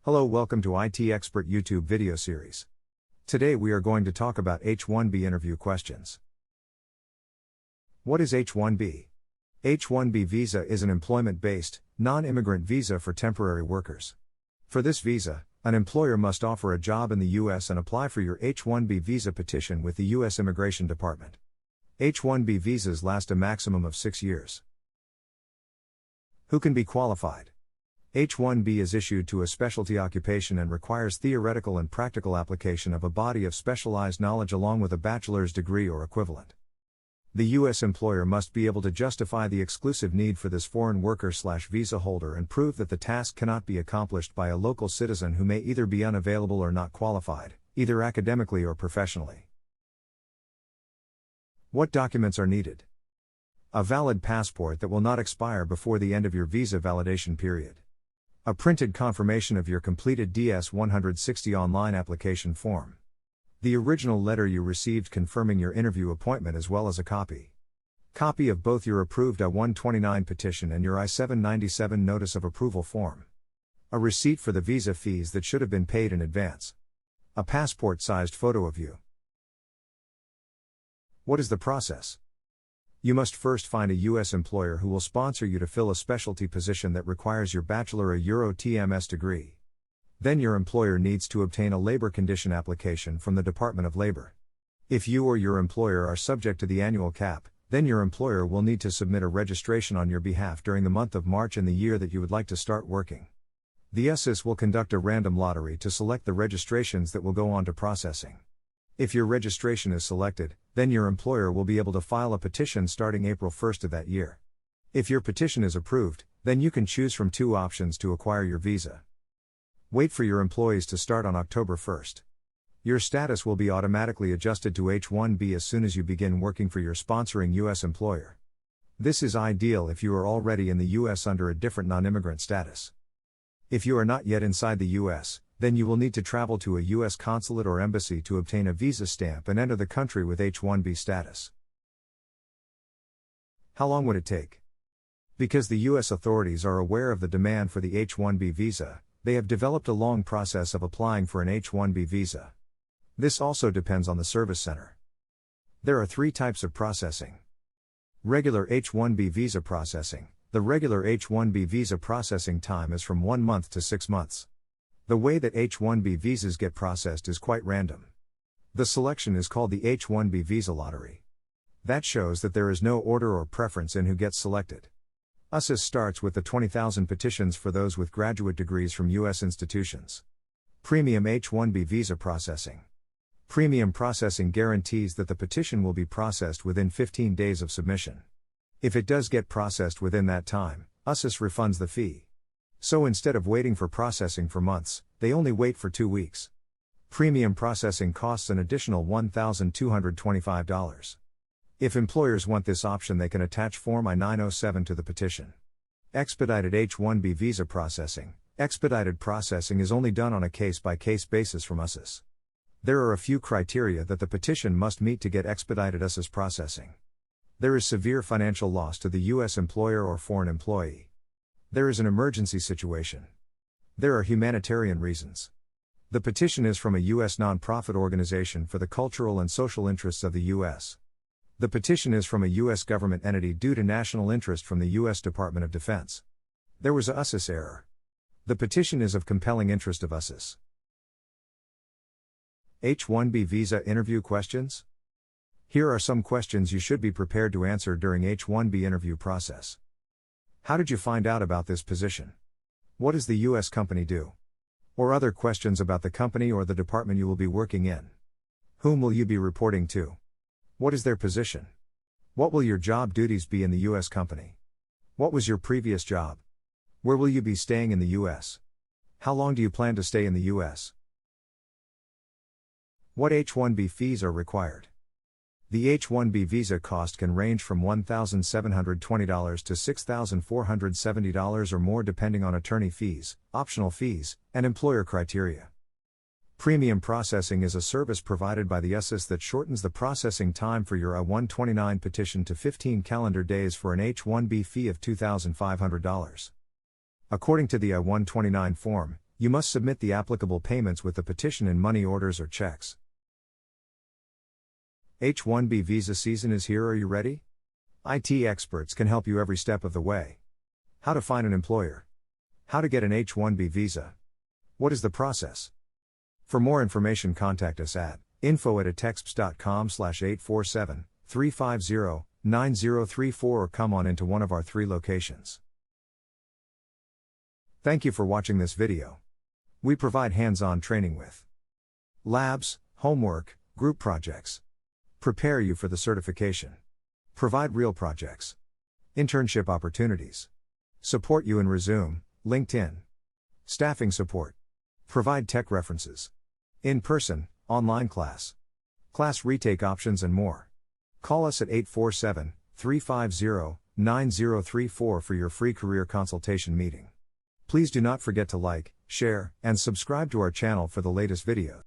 Hello, welcome to IT Expert YouTube video series. Today we are going to talk about H1B interview questions. What is H1B? H1B visa is an employment-based, non-immigrant visa for temporary workers. For this visa, an employer must offer a job in the U.S. and apply for your H1B visa petition with the U.S. Immigration Department. H1B visas last a maximum of 6 years. Who can be qualified? H1B is issued to a specialty occupation and requires theoretical and practical application of a body of specialized knowledge along with a bachelor's degree or equivalent. The U.S. employer must be able to justify the exclusive need for this foreign worker/visa holder and prove that the task cannot be accomplished by a local citizen who may either be unavailable or not qualified, either academically or professionally. What documents are needed? A valid passport that will not expire before the end of your visa validation period. A printed confirmation of your completed DS-160 online application form. The original letter you received confirming your interview appointment as well as a copy. Copy of both your approved I-129 petition and your I-797 notice of approval form. A receipt for the visa fees that should have been paid in advance. A passport-sized photo of you. What is the process? You must first find a U.S. employer who will sponsor you to fill a specialty position that requires your bachelor or TMS degree. Then your employer needs to obtain a labor condition application from the Department of Labor. If you or your employer are subject to the annual cap, then your employer will need to submit a registration on your behalf during the month of March in the year that you would like to start working. The USIS will conduct a random lottery to select the registrations that will go on to processing. If your registration is selected, then your employer will be able to file a petition starting April 1st of that year. If your petition is approved, then you can choose from two options to acquire your visa. Wait for your employees to start on October 1st. Your status will be automatically adjusted to H1B as soon as you begin working for your sponsoring U.S. employer. This is ideal if you are already in the U.S. under a different non-immigrant status. If you are not yet inside the U.S., then you will need to travel to a U.S. consulate or embassy to obtain a visa stamp and enter the country with H1B status. How long would it take? Because the U.S. authorities are aware of the demand for the H1B visa, they have developed a long process of applying for an H1B visa. This also depends on the service center. There are 3 types of processing. Regular H1B visa processing. The regular H1B visa processing time is from 1 month to 6 months. The way that H1B visas get processed is quite random. The selection is called the H1B visa lottery. That shows that there is no order or preference in who gets selected. USIS starts with the 20,000 petitions for those with graduate degrees from U.S. institutions. Premium H1B visa processing. Premium processing guarantees that the petition will be processed within 15 days of submission. If it does get processed within that time, USIS refunds the fee. So instead of waiting for processing for months, they only wait for 2 weeks. Premium processing costs an additional $1,225. If employers want this option, they can attach Form I-907 to the petition. Expedited H1B visa processing. Expedited processing is only done on a case-by-case basis from USIS. There are a few criteria that the petition must meet to get expedited USIS processing. There is severe financial loss to the U.S. employer or foreign employee. There is an emergency situation. There are humanitarian reasons. The petition is from a U.S. nonprofit organization for the cultural and social interests of the U.S. The petition is from a U.S. government entity due to national interest from the U.S. Department of Defense. There was a USIS error. The petition is of compelling interest of USIS. H1B visa interview questions? Here are some questions you should be prepared to answer during H1B interview process. How did you find out about this position? What does the U.S. company do? Or other questions about the company or the department you will be working in. Whom will you be reporting to? What is their position? What will your job duties be in the U.S. company? What was your previous job? Where will you be staying in the U.S.? How long do you plan to stay in the U.S.? What H-1B fees are required? The H-1B visa cost can range from $1,720 to $6,470 or more depending on attorney fees, optional fees, and employer criteria. Premium processing is a service provided by the USIS that shortens the processing time for your I-129 petition to 15 calendar days for an H-1B fee of $2,500. According to the I-129 form, You must submit the applicable payments with the petition in money orders or checks. H1B visa season is here. Are you ready? IT experts can help you every step of the way. How to find an employer. How to get an H1B visa. What is the process? For more information, contact us at info@atexps.com/847-350-9034 or come on into one of our 3 locations. Thank you for watching this video. We provide hands-on training with labs, homework, group projects. Prepare you for the certification. Provide real projects. Internship opportunities. Support you in Resume, LinkedIn. Staffing support. Provide tech references. In-person, online class. Class retake options and more. Call us at 847-350-9034 for your free career consultation meeting. Please do not forget to like, share, and subscribe to our channel for the latest videos.